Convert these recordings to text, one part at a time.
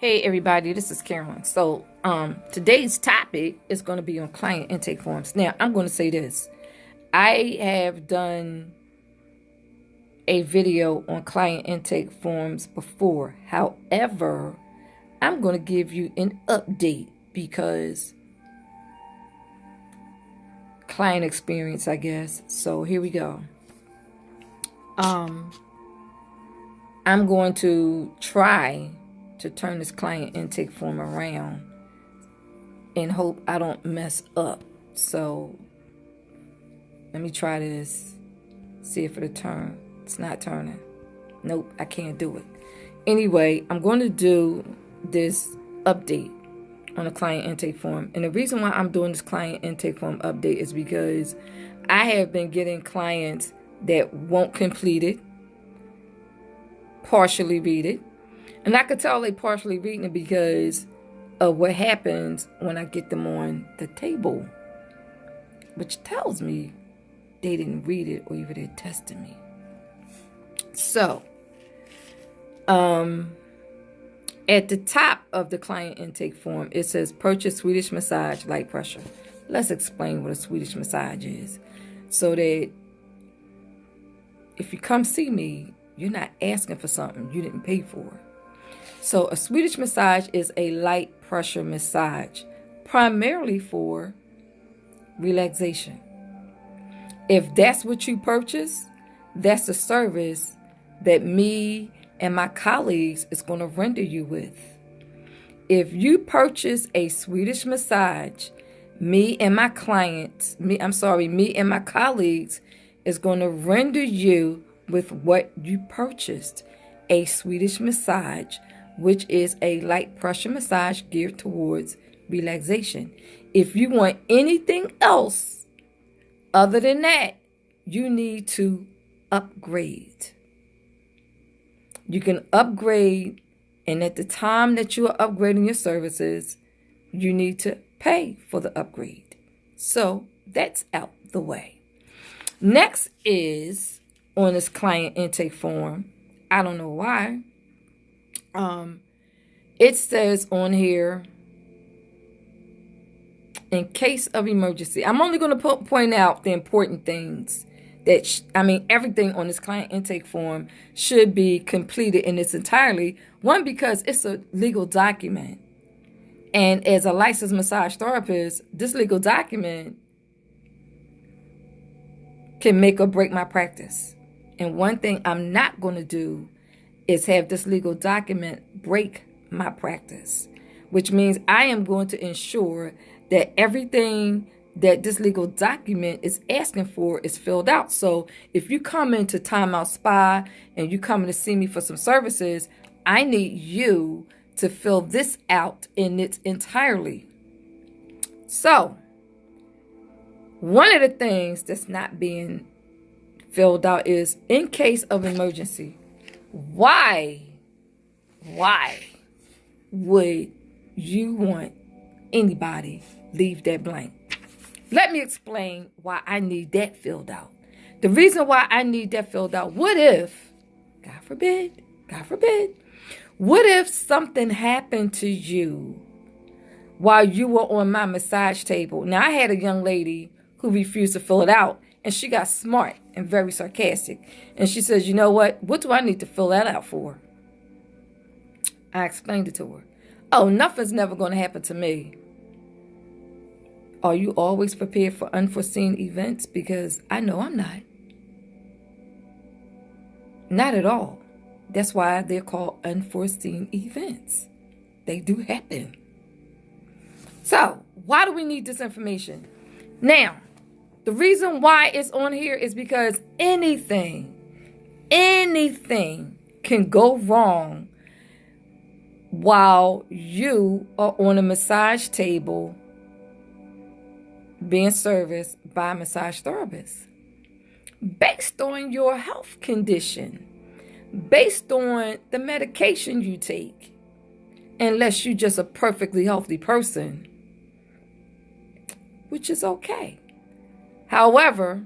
Hey everybody, this is Carolyn. So today's topic is going to be on client intake forms. Now I'm going to say this. I have done a video on client intake forms before. However, I'm going to give you an update because client experience, I guess. So here we go. I'm going to try to turn this client intake form around and hope I don't mess up. So let me try this, see if it'll turn. It's not turning. Nope, I can't do it. Anyway, I'm going to do this update on the client intake form. And the reason why I'm doing this client intake form update is because I have been getting clients that won't complete it, partially read it. And I could tell they partially reading it because of what happens when I get them on the table, which tells me they didn't read it or even they're testing me. So, at the top of the client intake form, it says purchase Swedish massage light pressure. Let's explain what a Swedish massage is so that if you come see me, you're not asking for something you didn't pay for. So a Swedish massage is a light pressure massage, primarily for relaxation. If that's what you purchase, that's the service that me and my colleagues is going to render you with. If you purchase a Swedish massage, me and my colleagues is going to render you with what you purchased, a Swedish massage, which is a light pressure massage geared towards relaxation. If you want anything else other than that, you need to upgrade. You can upgrade, and at the time that you are upgrading your services, you need to pay for the upgrade. So that's out the way. Next is on this client intake form. I don't know why. It says on here, in case of emergency. I'm only going to point out the important things that, everything on this client intake form should be completed in its entirety. One, because it's a legal document. And as a licensed massage therapist, this legal document can make or break my practice. And one thing I'm not going to do is have this legal document break my practice, which means I am going to ensure that everything that this legal document is asking for is filled out. So if you come into Time Out Spa and you come to see me for some services, I need you to fill this out in its entirety. So one of the things that's not being filled out is in case of emergency. Why would you want anybody leave that blank? Let me explain why I need that filled out. The reason why I need that filled out, what if, God forbid, what if something happened to you while you were on my massage table? Now, I had a young lady who refused to fill it out, and she got smart and very sarcastic. And she says, you know what do I need to fill that out for? I explained it to her. Oh, nothing's never going to happen to me. Are you always prepared for unforeseen events? Because I know I'm not. Not at all. That's why they're called unforeseen events. They do happen. So, why do we need this information? Now, the reason why it's on here is because anything can go wrong while you are on a massage table being serviced by a massage therapist. Based on your health condition, based on the medication you take, unless you're just a perfectly healthy person, which is okay. However,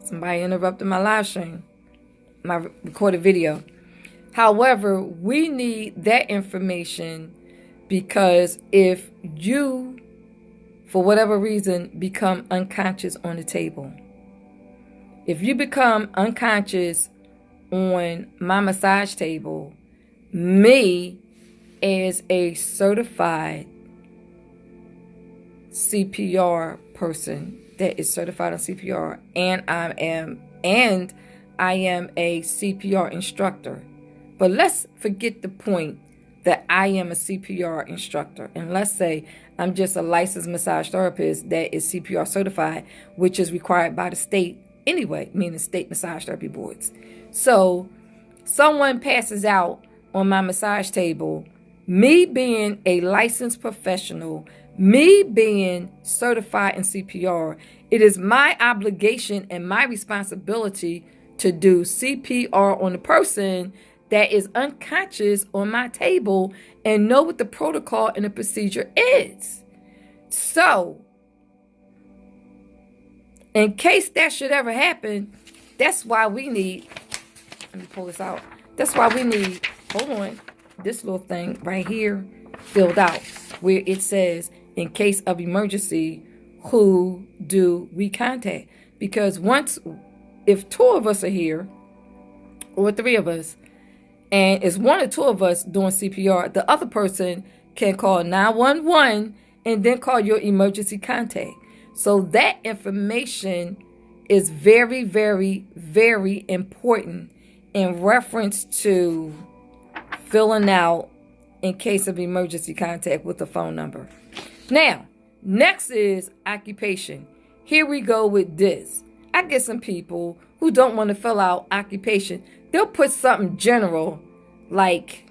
somebody interrupted my live stream, my recorded video. However, we need that information because if you, for whatever reason, become unconscious on the table, if you become unconscious on my massage table, me as a certified CPR person that is certified on CPR, and I am a CPR instructor. But let's forget the point that I am a CPR instructor, and let's say I'm just a licensed massage therapist that is CPR certified, which is required by the state anyway, meaning state massage therapy boards. So someone passes out on my massage table, me being a licensed professional, me being certified in CPR, it is my obligation and my responsibility to do CPR on the person that is unconscious on my table and know what the protocol and the procedure is. So, in case that should ever happen, that's why we need, let me pull this out. That's why we need, hold on, this little thing right here filled out where it says, in case of emergency, who do we contact? Because if 2 of us are here, or 3 of us, and it's 1 or 2 of us doing CPR, the other person can call 911 and then call your emergency contact. So that information is very, very, very important in reference to filling out in case of emergency contact with the phone number. Now, next is occupation. Here we go with this. I get some people who don't want to fill out occupation. They'll put something general like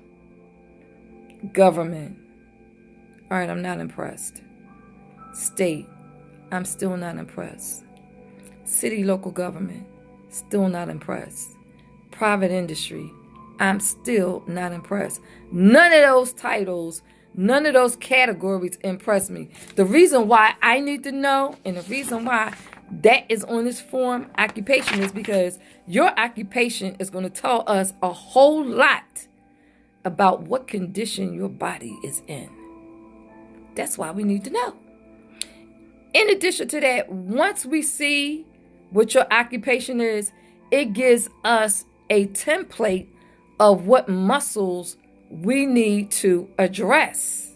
government. All right, I'm not impressed. State, I'm still not impressed. City, local government, still not impressed. Private industry, I'm still not impressed. None of those titles, none of those categories impress me. The reason why I need to know, and the reason why that is on this form, occupation, is because your occupation is going to tell us a whole lot about what condition your body is in. That's why we need to know. In addition to that, once we see what your occupation is, it gives us a template of what muscles we need to address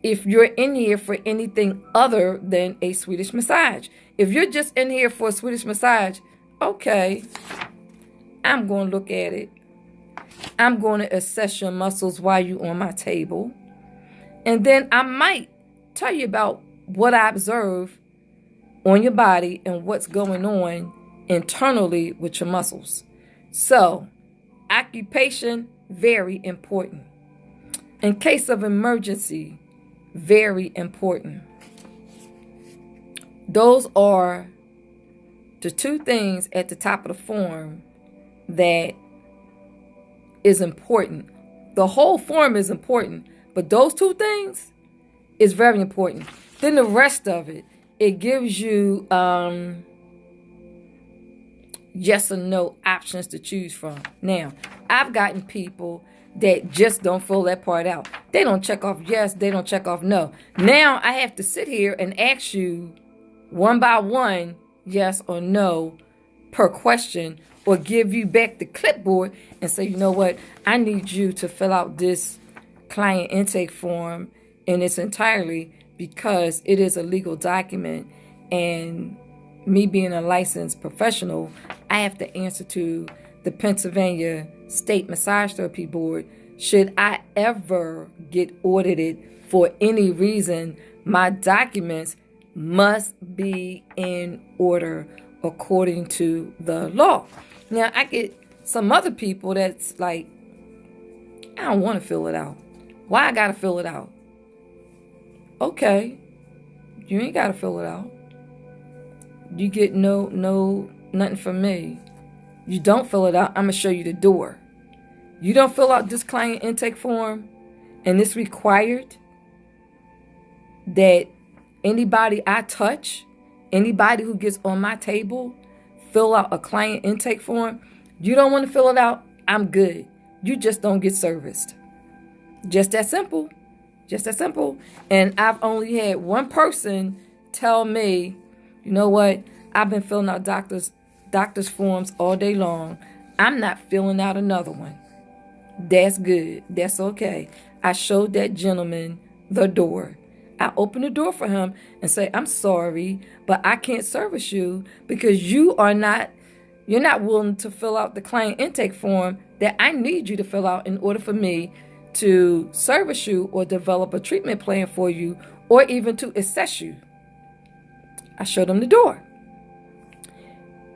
if you're in here for anything other than a Swedish massage. If you're just in here for a Swedish massage, okay, I'm going to look at it. I'm going to assess your muscles while you're on my table. And then I might tell you about what I observe on your body and what's going on internally with your muscles. So, occupation, very important. In case of emergency, very important. Those are the 2 things at the top of the form that is important. The whole form is important, but those 2 things is very important. Then the rest of it, it gives you yes or no options to choose from. Now, I've gotten people that just don't fill that part out. They don't check off yes, they don't check off no. Now I have to sit here and ask you one by one, yes or no per question, or give you back the clipboard and say, you know what, I need you to fill out this client intake form in its entirety because it is a legal document, and me being a licensed professional, I have to answer to the Pennsylvania State Massage Therapy Board. Should I ever get audited for any reason, my documents must be in order according to the law. Now, I get some other people that's like, I don't want to fill it out. Why I got to fill it out? Okay, you ain't got to fill it out. You get nothing from me. You don't fill it out, I'm going to show you the door. You don't fill out this client intake form, and it's required that anybody I touch, anybody who gets on my table, fill out a client intake form. You don't want to fill it out, I'm good. you just don't get serviced. Just that simple. Just that simple. And I've only had one person tell me, you know what, I've been filling out doctor's forms all day long. I'm not filling out another one. That's good. That's okay. I showed that gentleman the door. I opened the door for him and say, I'm sorry, but I can't service you because you're not willing to fill out the client intake form that I need you to fill out in order for me to service you or develop a treatment plan for you or even to assess you. I showed him the door.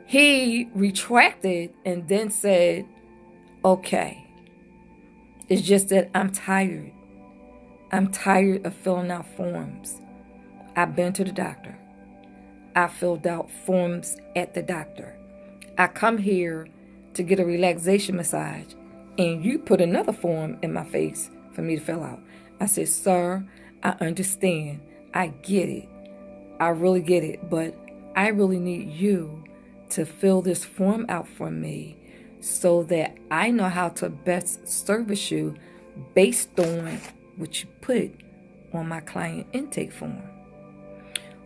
He retracted and then said, okay, it's just that I'm tired. I'm tired of filling out forms. I've been to the doctor. I filled out forms at the doctor. I come here to get a relaxation massage, and you put another form in my face for me to fill out. I said, sir, I understand. I get it. I really get it. But I really need you to fill this form out for me so that I know how to best service you based on what you put on my client intake form.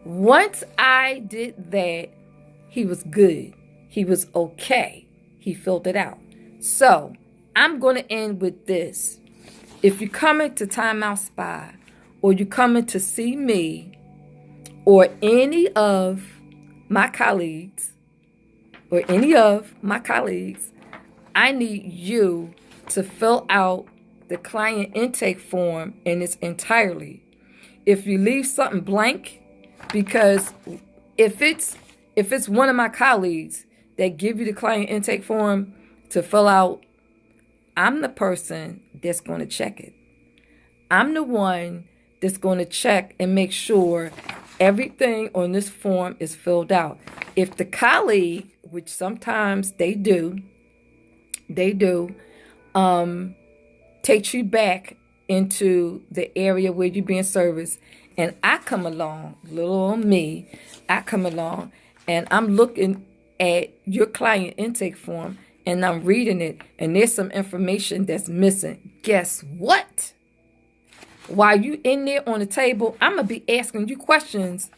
Once I did that, he was good. He was okay. He filled it out. So I'm going to end with this. If you're coming to Timeout Spa or you're coming to see me or any of my colleagues, I need you to fill out the client intake form in its entirety. If you leave something blank, because if it's one of my colleagues that give you the client intake form to fill out, I'm the person that's going to check it. I'm the one that's going to check and make sure everything on this form is filled out. If the colleague, which sometimes they do, takes you back into the area where you're being serviced, and I come along, little old me, I come along and I'm looking at your client intake form and I'm reading it and there's some information that's missing. Guess what? While you in there on the table, I'm going to be asking you questions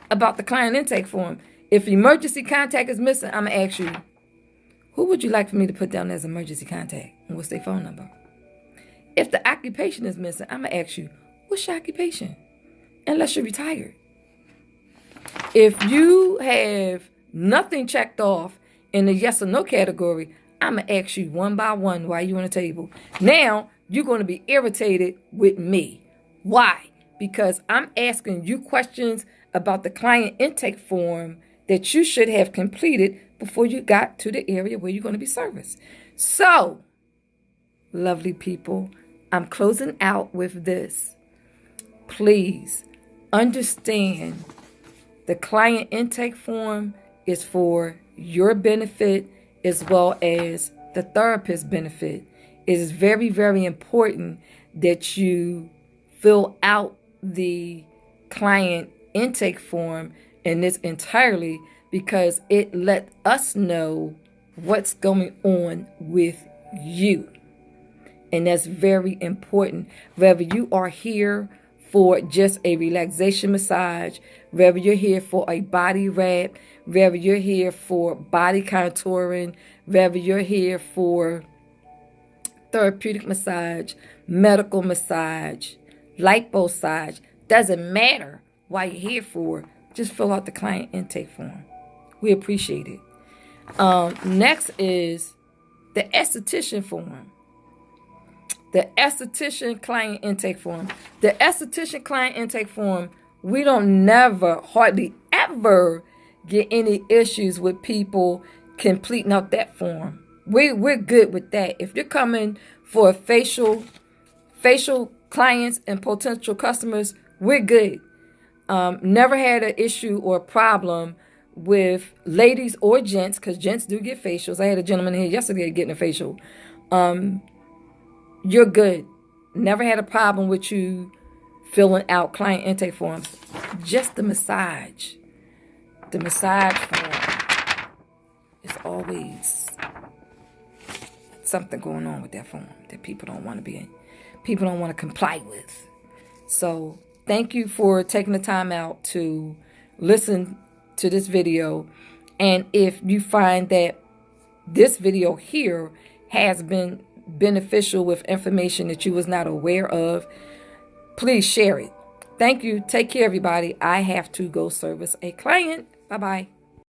about the client intake form. If emergency contact is missing, I'm going to ask you, who would you like for me to put down as emergency contact? And what's their phone number? If the occupation is missing, I'm going to ask you, what's your occupation? Unless you're retired. If you have nothing checked off in the yes or no category, I'm going to ask you one by one while you're on the table. Now, you're going to be irritated with me. Why? Because I'm asking you questions about the client intake form that you should have completed before you got to the area where you're going to be serviced. So, lovely people, I'm closing out with this. Please understand the client intake form is for your benefit as well as the therapist's benefit. It is very, very important that you fill out the client intake form in its entirety because it lets us know what's going on with you. And that's very important. Whether you are here for just a relaxation massage, whether you're here for a body wrap, whether you're here for body contouring, whether you're here for therapeutic massage, medical massage, lipo massage, doesn't matter what you're here for. Just fill out the client intake form. We appreciate it. Next is the esthetician form. The esthetician client intake form. The esthetician client intake form, we don't hardly ever get any issues with people completing out that form. We're good with that. If you're coming for facial clients and potential customers, we're good. Never had an issue or a problem with ladies or gents, because gents do get facials. I had a gentleman here yesterday getting a facial. You're good. Never had a problem with you filling out client intake forms. Just the massage. The massage form is always something going on with that form that people don't want to be in. People don't want to comply with. So thank you for taking the time out to listen to this video. And if you find that this video here has been beneficial with information that you was not aware of, please share it. Thank you. Take care, everybody. I have to go service a client. Bye-bye.